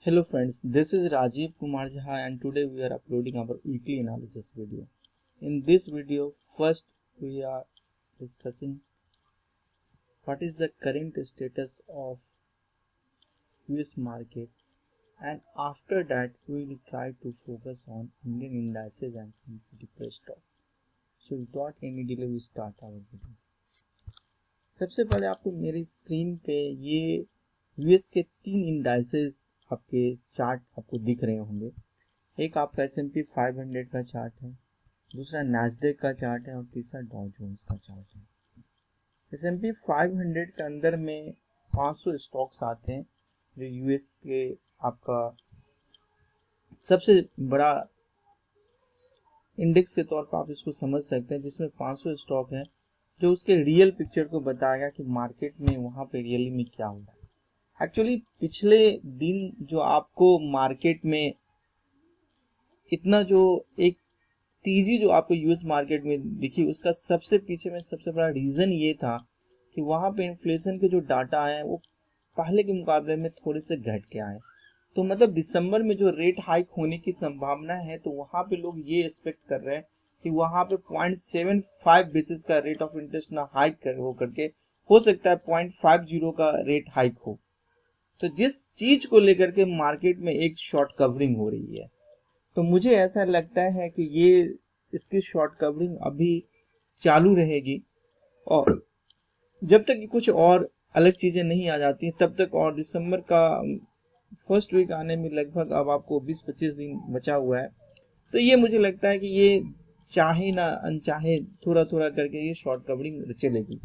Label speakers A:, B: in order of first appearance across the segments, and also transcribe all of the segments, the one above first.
A: Hello friends, this is Rajiv Kumar Jha and today we are uploading our weekly analysis video. In this video, first we are discussing what is the current status of US market, and after that we will try to focus on Indian indices and some particular stock. So without any delay we start our video. सबसे पहले आपको मेरी screen पे ये US के 3 indices आपके chart आपको दिख रहे होंगे। एक आपका S&P 500 का चार्ट है, दूसरा नैस्डैक का चार्ट है और तीसरा डॉ जोन्स का चार्ट है। S&P 500 के अंदर में 500 स्टॉक्स आते हैं जो यूएस के आपका सबसे बड़ा इंडेक्स के तौर पर आप इसको समझ सकते हैं, जिसमें 500 स्टॉक हैं जो उसके रियल पिक्चर को बताएगा कि मार्केट में वहां पे रियली में क्या हो रहा है। एक्चुअली पिछले दिन जो आपको मार्केट में इतना जो एक तेजी जो आपको यूएस मार्केट में दिखी, उसका सबसे पीछे में सबसे बड़ा रीजन ये था कि वहां पे इन्फ्लेशन के जो डाटा आए वो पहले के मुकाबले में थोड़े से घट के आए। तो मतलब दिसंबर में जो रेट हाइक होने की संभावना है, तो वहां पे लोग ये एक्सपेक्ट कर रहे हैं कि वहां पे 0.75 बेसिस का रेट ऑफ इंटरेस्ट ना हाइक कर हो करके हो सकता है 0.50 का रेट हाइक हो। तो जिस चीज को लेकर के मार्केट में एक शॉर्ट कवरिंग हो रही है, तो मुझे ऐसा लगता है कि ये इसकी शॉर्ट कवरिंग अभी चालू रहेगी और जब तक कुछ और अलग चीजें नहीं आ जाती तब तक, और दिसंबर का फर्स्ट वीक आने में लगभग अब आपको 20-25 दिन बचा हुआ है, तो ये मुझे लगता है कि ये चाहे ना अनचाहे थोड़ा थोड़ा करके ये शॉर्ट कवरिंग चलेगी।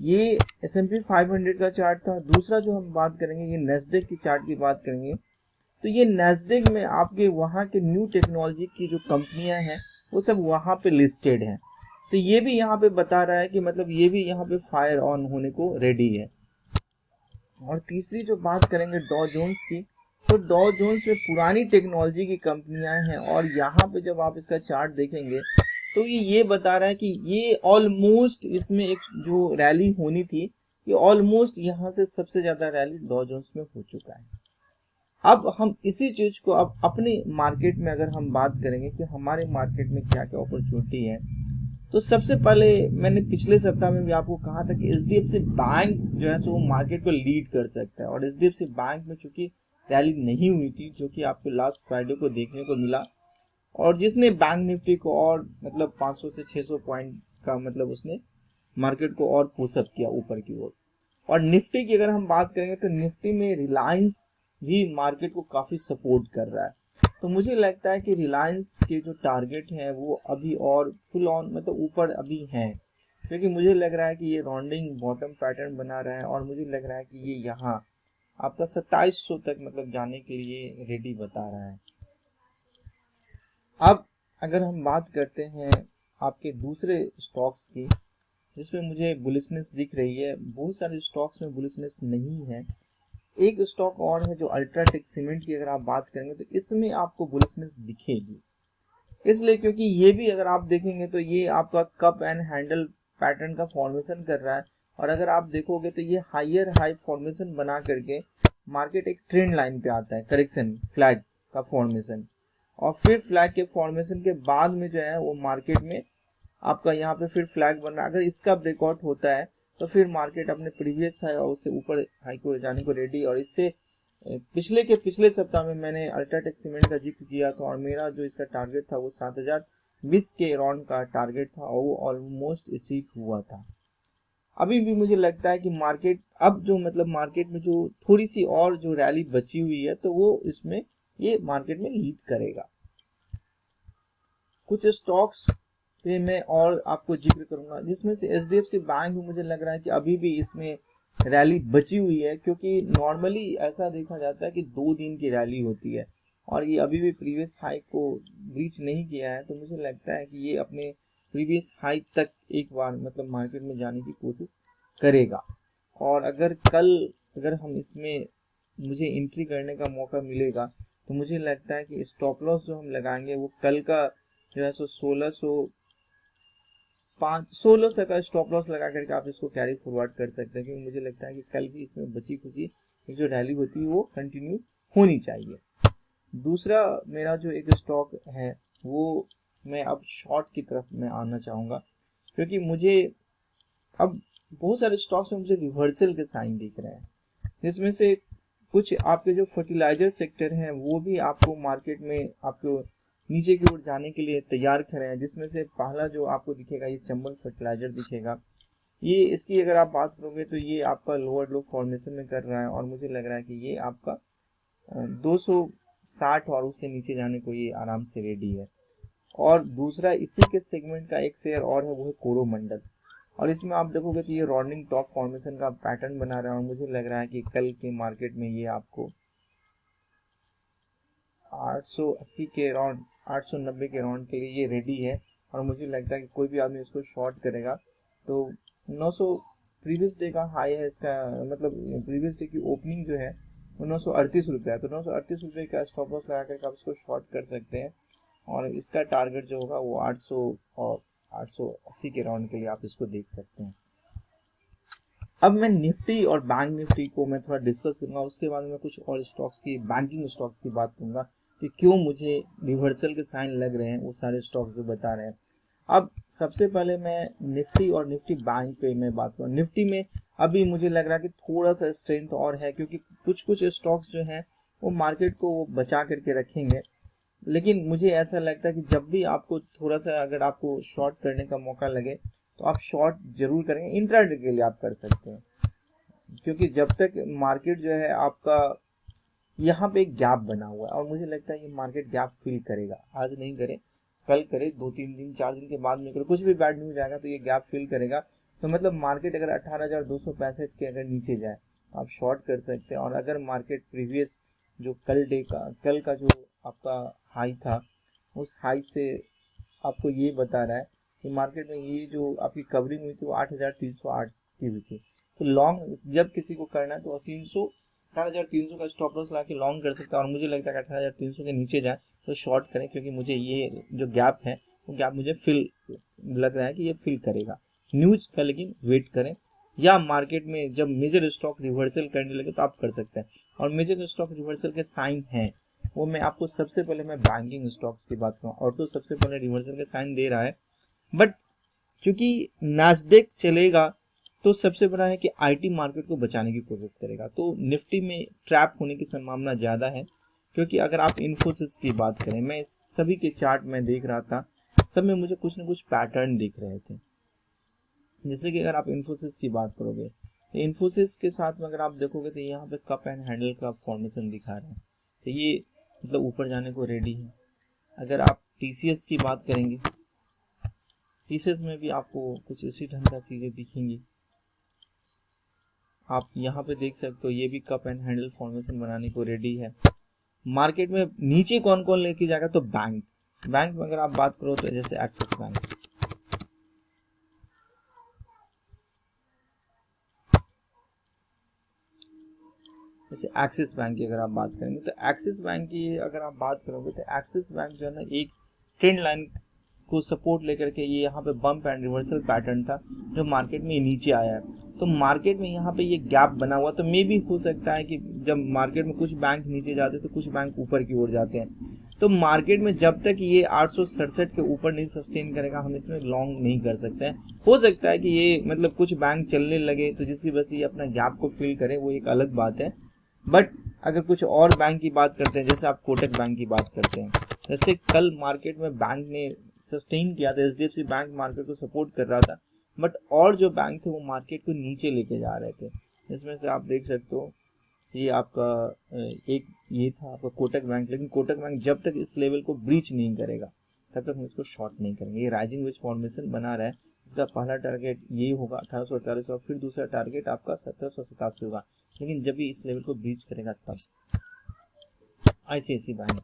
A: ये S&P 500 का चार्ट था। दूसरा जो हम बात करेंगे ये नैस्डैक की चार्ट की बात करेंगे, तो ये नैस्डैक में आपके वहाँ के न्यू टेक्नोलॉजी की जो कंपनियां हैं वो सब वहाँ पे लिस्टेड हैं। तो ये भी यहाँ पे बता रहा है कि मतलब ये भी यहाँ पे फायर ऑन होने को रेडी है। और तीसरी जो बात करेंगे डॉ जोन्स की, तो डॉ जोन्स में पुरानी टेक्नोलॉजी की कंपनियां हैं और यहाँ पे जब आप इसका चार्ट देखेंगे तो ये बता रहा है कि ये ऑलमोस्ट इसमें एक जो रैली होनी थी, ये ऑलमोस्ट यहाँ से सबसे ज्यादा रैली डॉ जोन्स में हो चुका है। अब हम इसी चीज को अब अपने मार्केट में अगर हम बात करेंगे कि हमारे मार्केट में क्या क्या अपॉर्चुनिटी है, तो सबसे पहले मैंने पिछले सप्ताह में भी आपको कहा था कि एचडीएफसी बैंक जो है वो मार्केट को लीड कर सकता है, और एचडीएफसी बैंक में चूंकि रैली नहीं हुई थी जो कि आपको लास्ट फ्राइडे को देखने को मिला, और जिसने बैंक निफ्टी को और मतलब 500 से 600 पॉइंट का मतलब उसने मार्केट को और पुशअप किया ऊपर की ओर। और निफ्टी की अगर हम बात करेंगे तो निफ्टी में रिलायंस भी मार्केट को काफी सपोर्ट कर रहा है। तो मुझे लगता है कि रिलायंस के जो टारगेट है वो अभी और फुल ऑन मतलब ऊपर अभी हैं, क्योंकि मुझे लग रहा है कि ये राउंडिंग बॉटम पैटर्न बना रहा है और मुझे लग रहा है कि ये यहाँ आपका 2700 तक मतलब जाने के लिए रेडी बता रहा है। अब अगर हम बात करते हैं आपके दूसरे स्टॉक्स की, जिसमें मुझे बुलिशनेस दिख रही है, बहुत सारे स्टॉक्स में बुलिशनेस नहीं है। एक स्टॉक और है जो अल्ट्राटेक सीमेंट की अगर आप बात करेंगे तो इसमें आपको बुलिशनेस दिखेगी, इसलिए क्योंकि ये भी अगर आप देखेंगे तो ये आपका कप एंड हैंडल पैटर्न का फॉर्मेशन कर रहा है, और अगर आप देखोगे तो ये हायर हाई फॉर्मेशन बना करके मार्केट एक ट्रेंड लाइन पे आता है, करेक्शन फ्लैग का फॉर्मेशन, और फिर फ्लैग के फॉर्मेशन के बाद में जो है वो मार्केट में आपका यहाँ पे फिर फ्लैग बन रहा है। अगर इसका ब्रेकआउट होता है तो फिर मार्केट अपने प्रीवियस हाई और उससे ऊपर हाई को जाने को रेडी। और इससे पिछले सप्ताह में मैंने अल्ट्राटेक सीमेंट का जिक्र किया था, और मेरा जो इसका टारगेट था वो 7020 के अराउंड का टारगेट था और वो ऑलमोस्ट अचीव हुआ था। अभी भी मुझे लगता है कि मार्केट अब जो मतलब मार्केट में जो थोड़ी सी और जो रैली बची हुई है तो वो इसमें ये मार्केट में लीड करेगा। कुछ स्टॉक्स पे मैं और आपको जिक्र करूंगा, जिसमें से एचडीएफसी बैंक भी मुझे लग रहा है कि अभी भी इसमें रैली बची हुई है, क्योंकि नॉर्मली ऐसा देखा जाता है कि 2 दिन की रैली होती है और ये अभी भी प्रीवियस हाई को ब्रीच नहीं किया है। तो मुझे लगता है कि ये अपने प्रीवियस हाई तक एक बार मतलब मार्केट में जाने की कोशिश करेगा। और अगर हम इसमें मुझे एंट्री करने का मौका मिलेगा तो मुझे लगता है कि स्टॉप लॉस जो हम लगाएंगे वो कल का जो है सो 1600 का स्टॉप लॉस लगा करके आप इसको कैरी फॉरवर्ड कर सकते हैं, क्योंकि मुझे लगता है कि कल भी इसमें बची खुची जो रैली होती है वो कंटिन्यू होनी चाहिए। दूसरा मेरा जो एक स्टॉक है वो मैं अब शॉर्ट की तरफ मैं आना चाहूँगा, क्योंकि मुझे अब बहुत सारे स्टॉक्स में मुझे रिवर्सल के साइन दिख रहे हैं, जिसमें से कुछ आपके जो फर्टिलाइजर सेक्टर हैं वो भी आपको मार्केट में आपको नीचे की ओर जाने के लिए तैयार खड़े हैं। जिसमें से पहला जो आपको दिखेगा ये चंबल फर्टिलाइजर दिखेगा। ये इसकी अगर आप बात करोगे तो ये आपका लोअर लो फॉर्मेशन में कर रहा है और मुझे लग रहा है कि ये आपका 260 और उससे नीचे जाने को ये आराम से रेडी है। और दूसरा इसी के सेगमेंट का एक शेयर और है, वो है कोरोमंडल, और इसमें आप देखोगे तो ये रॉर्निंग टॉप फॉर्मेशन का पैटर्न बना रहा है और मुझे लग रहा है कि कल के मार्केट में ये आपको 880 के अराउंड 890 के अराउंड के लिए ये रेडी है। और मुझे लगता है कि कोई भी आदमी इसको शॉर्ट करेगा तो 900 प्रीवियस डे का हाई है इसका, मतलब प्रीवियस डे की ओपनिंग जो है वो 938 रुपये है, तो 938 रुपये का स्टॉप लॉस लगा करके आप इसको शॉर्ट कर सकते हैं। और इसका टारगेट जो होगा वो 800 और 880 के राउंड के लिए आप इसको देख सकते हैं। अब मैं निफ्टी और बैंक निफ्टी को मैं थोड़ा डिस्कस करूंगा, उसके बाद में कुछ और स्टॉक्स की, बैंकिंग स्टॉक्स की बात करूंगा कि क्यों मुझे रिवर्सल के साइन लग रहे हैं वो सारे स्टॉक्स जो बता रहे हैं। अब सबसे पहले मैं निफ्टी और निफ्टी बैंक पे मैं बात करूँ। निफ्टी में अभी मुझे लग रहा है कि थोड़ा सा स्ट्रेंथ और है, क्योंकि कुछ स्टॉक्स जो हैं वो मार्केट को बचा करके रखेंगे। लेकिन मुझे ऐसा लगता है कि जब भी आपको थोड़ा सा अगर आपको शॉर्ट करने का मौका लगे तो आप शॉर्ट जरूर करेंगे। इंट्राडे के लिए आप कर सकते हैं, क्योंकि जब तक मार्केट जो है आपका यहाँ पे एक गैप बना हुआ है और मुझे लगता है ये मार्केट गैप फिल करेगा, आज नहीं करे कल करे, 2-3 दिन 4 दिन के बाद में करे, कुछ भी बैड न्यूज आएगा तो ये गैप फिल करेगा। तो मतलब मार्केट अगर 18,265 के अगर नीचे जाए तो आप शॉर्ट कर सकते हैं। और अगर मार्केट प्रीवियस जो कल का जो आपका हाई था उस हाई से आपको ये बता रहा है कि मार्केट में ये जो आपकी कवरिंग हुई थी वो 8,308 की हुई थी। तो लॉन्ग जब किसी को करना है तो 18,300 का स्टॉप लॉस लगा के लॉन्ग कर सकता है। और मुझे लगता है कि 18,300 के नीचे जाए तो शॉर्ट करें, क्योंकि मुझे ये जो गैप है वो गैप मुझे फिल लग रहा है कि ये फिल करेगा। न्यूज का लेकिन वेट करें, या मार्केट में जब मेजर स्टॉक रिवर्सल करने लगे तो आप कर सकते हैं। और मेजर स्टॉक रिवर्सल के साइन हैं वो मैं आपको सबसे पहले मैं बैंकिंग स्टॉक्स की बात करूँ, ऑटो सबसे पहले रिवर्सल के साइन दे रहा है, बट क्योंकि नैस्डैक चलेगा तो सबसे बड़ा है कि आईटी मार्केट को बचाने की कोशिश करेगा। तो निफ्टी में ट्रैप होने की संभावना ज़्यादा है, क्योंकि अगर आप इन्फोसिस की बात करें, मैं सभी के चार्ट में देख रहा था, सब में मुझे कुछ न कुछ पैटर्न दिख रहे थे। जैसे कि अगर आप इन्फोसिस की बात करोगे तो इन्फोसिस के साथ में अगर आप देखोगे तो यहाँ पे कप एंड हैंडल का फॉर्मेशन दिखा रहे हैं, तो ये मतलब ऊपर जाने को रेडी है। अगर आप टीसीएस की बात करेंगे, टीसीएस में भी आपको कुछ इसी ढंग का चीजें दिखेंगी। आप यहाँ पे देख सकते हो ये भी कप एंड हैंडल फॉर्मेशन बनाने को रेडी है। मार्केट में नीचे कौन कौन लेके जाएगा, तो बैंक में अगर आप बात करो तो जैसे एक्सिस बैंक, जैसे एक्सिस बैंक की अगर आप बात करेंगे तो एक्सिस बैंक की अगर आप बात करोगे तो एक्सिस बैंक जो है ना एक ट्रेंड लाइन को सपोर्ट लेकर के ये यहाँ पे बम्प एंड रिवर्सल पैटर्न था जो मार्केट में नीचे आया है। तो मार्केट में यहाँ पे ये गैप बना हुआ, तो मे भी हो सकता है कि जब मार्केट में कुछ बैंक नीचे जाते हैं तो कुछ बैंक ऊपर की ओर जाते हैं। तो मार्केट में जब तक ये 867 के ऊपर नहीं सस्टेन करेगा हम इसमें लॉन्ग नहीं कर सकते हैं। हो सकता है कि ये मतलब कुछ बैंक चलने लगे तो जिसकी वजह से ये अपना गैप को फिल करे, वो एक अलग बात है। बट अगर कुछ और बैंक की बात करते हैं, जैसे आप कोटक बैंक की बात करते हैं, जैसे कल मार्केट में बैंक ने सस्टेन किया था, एचडीएफसी बैंक मार्केट को सपोर्ट कर रहा था, बट और जो बैंक थे वो मार्केट को नीचे लेके जा रहे थे। इसमें से आप देख सकते हो ये आपका एक ये था आपका कोटक बैंक, लेकिन कोटक बैंक जब तक इस लेवल को ब्रीच नहीं करेगा तब तक हम इसको शॉर्ट नहीं करेंगे। ये राइजिंग वेज फॉर्मेशन बना रहा है, इसका पहला टारगेट ये होगा 1848, और फिर दूसरा टारगेट आपका 1787 होगा, लेकिन जब ये इस लेवल को ब्रीच करेगा तब। आईसीआईसी बैंक,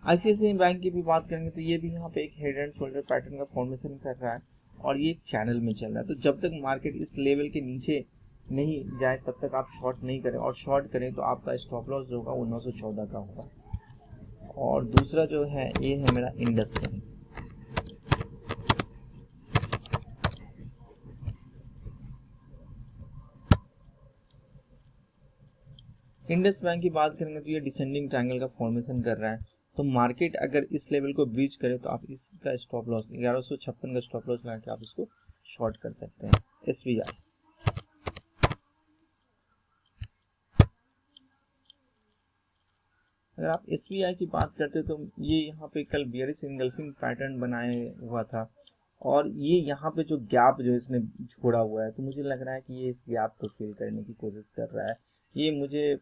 A: आईसीआईसी बैंक की भी बात करेंगे तो ये भी यहाँ पे एक हेड एंड शोल्डर पैटर्न का फॉर्मेशन कर रहा है और ये एक चैनल में चल रहा है। तो जब तक मार्केट इस लेवल के नीचे नहीं जाए तब तक आप शॉर्ट नहीं करें, और शॉर्ट करें तो आपका स्टॉप लॉस जो होगा वो 914 का होगा। और दूसरा जो है ये है मेरा इंडस बैंक। इंडस बैंक की बात करेंगे तो ये डिसेंडिंग ट्रायंगल का फॉर्मेशन कर रहा है, तो मार्केट अगर इस लेवल को ब्रीच करे तो आप इसका स्टॉप लॉस 1156 का स्टॉप लॉस लगा के आप इसको शॉर्ट कर सकते हैं। एसबीआई, अगर आप एसबीआई की बात करते तो ये यहाँ पे कल बियरिश इनगल्फिंग पैटर्न बनाए हुआ था, और ये यहाँ पे जो गैप जो इसने छोड़ा हुआ है, तो मुझे लग रहा है कि ये इस गैप को फिल करने की कोशिश कर रहा है। ये मुझे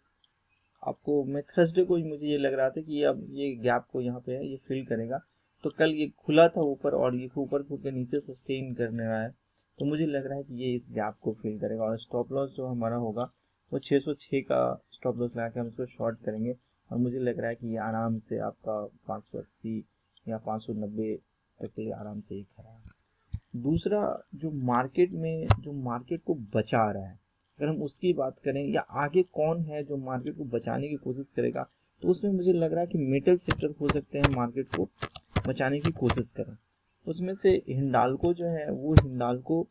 A: आपको मैं थर्सडे को ही मुझे ये लग रहा था कि ये अब ये गैप को यहाँ पे है ये फिल करेगा, तो कल ये खुला था ऊपर और ये ऊपर खुल के नीचे सस्टेन करने रहा है, तो मुझे लग रहा है कि ये इस गैप को फिल करेगा। और स्टॉप लॉस जो हमारा होगा वो 606 का स्टॉप लॉस लगा के हम इसको शॉर्ट करेंगे, और मुझे लग रहा है कि ये आराम से आपका 580 या 590 तक के लिए आराम से ही खड़ा है। दूसरा जो मार्केट को बचा रहा है, अगर हम उसकी बात करें या आगे कौन है जो मार्केट को बचाने की कोशिश करेगा, तो उसमें मुझे लग रहा है कि मेटल सेक्टर हो सकते हैं मार्केट को बचाने की कोशिश करें। उसमें से हिंडाल्को जो है वो Hindalco,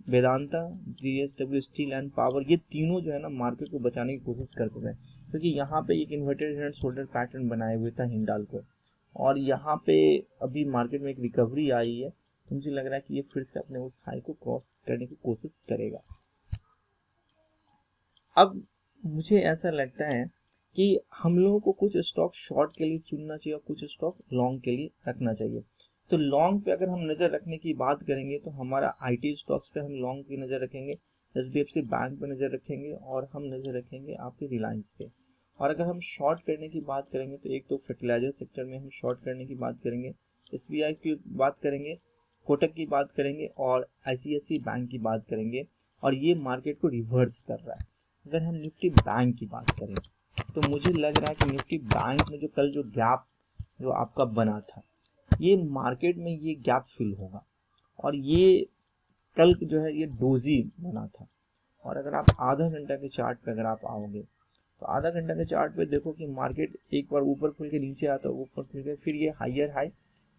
A: Vedanta, JSW steel and power, ये तीनों जो है ना मार्केट को बचाने की कोशिश कर सकते हैं, क्योंकि यहाँ पे एक inverted head and shoulder pattern बनाए हुए था हिंडाल्को, और यहाँ पे अभी मार्केट में एक रिकवरी आई है, तो मुझे लग रहा है कि ये फिर से अपने उस हाई को क्रॉस करने की कोशिश करेगा। अब मुझे ऐसा लगता है कि हम लोगों को कुछ स्टॉक शॉर्ट के लिए चुनना चाहिए और कुछ स्टॉक लॉन्ग के लिए रखना चाहिए। तो लॉन्ग पे अगर हम नज़र रखने की बात करेंगे तो हमारा आईटी स्टॉक्स पे हम लॉन्ग की नज़र रखेंगे, एचडीएफसी बैंक पे नज़र रखेंगे, और हम नज़र रखेंगे आपके रिलायंस पे। और अगर हम शॉर्ट करने की बात करेंगे तो एक तो फर्टिलाइजर सेक्टर में हम शॉर्ट करने की बात करेंगे, एसबीआई की बात करेंगे, कोटक की बात करेंगे और आईसीआईसीआई बैंक की बात करेंगे, और ये मार्केट को रिवर्स कर रहा है। अगर हम निफ्टी बैंक की बात करें तो मुझे लग रहा है कि निफ्टी बैंक में जो कल जो गैप जो आपका बना था, ये मार्केट में ये गैप फिल होगा, और ये कल जो है ये डोजी बना था। और अगर आप आधा घंटा के चार्ट पे अगर आप आओगे तो आधा घंटा के चार्ट पे देखो कि मार्केट एक बार ऊपर खुल के नीचे आता है, ऊपर खुल के फिर ये हायर हाई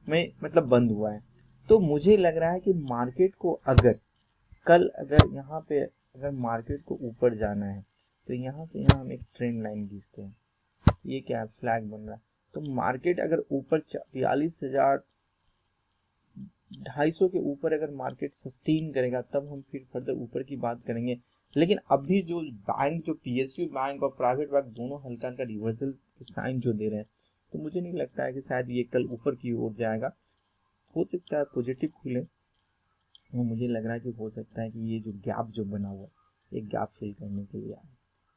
A: में मतलब बंद हुआ है। तो मुझे लग रहा है कि मार्केट को अगर यहाँ पे अगर मार्केट को ऊपर जाना है तो यहाँ से यहाँ हम एक ट्रेंड लाइन खींचते हैं, ये क्या है, फ्लैग बन रहा है। तो मार्केट अगर ऊपर 42,250 के ऊपर अगर मार्केट सस्टेन करेगा तब हम फिर फर्दर ऊपर की बात करेंगे। लेकिन अभी जो बैंक, जो पीएसयू बैंक और प्राइवेट बैंक दोनों हल्का हल्का रिवर्सल के साइन जो दे रहे हैं, तो मुझे नहीं लगता है कि शायद ये कल ऊपर की ओर जाएगा। हो सकता है पॉजिटिव खुले, वो मुझे लग रहा है कि हो सकता है कि ये जो गैप जो बना हुआ है ये गैप फिल करने के लिए आए,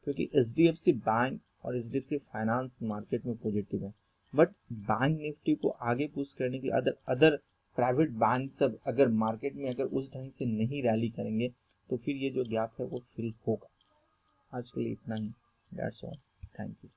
A: क्योंकि एचडीएफसी बैंक और एचडीएफसी फाइनेंस मार्केट में पॉजिटिव है, बट बैंक निफ्टी को आगे पुश करने के लिए अदर प्राइवेट बैंक सब अगर मार्केट में अगर उस ढंग से नहीं रैली करेंगे तो फिर ये जो गैप है वो फिल होगा। आज के लिए इतना ही, दैट्स ऑल, थैंक यू।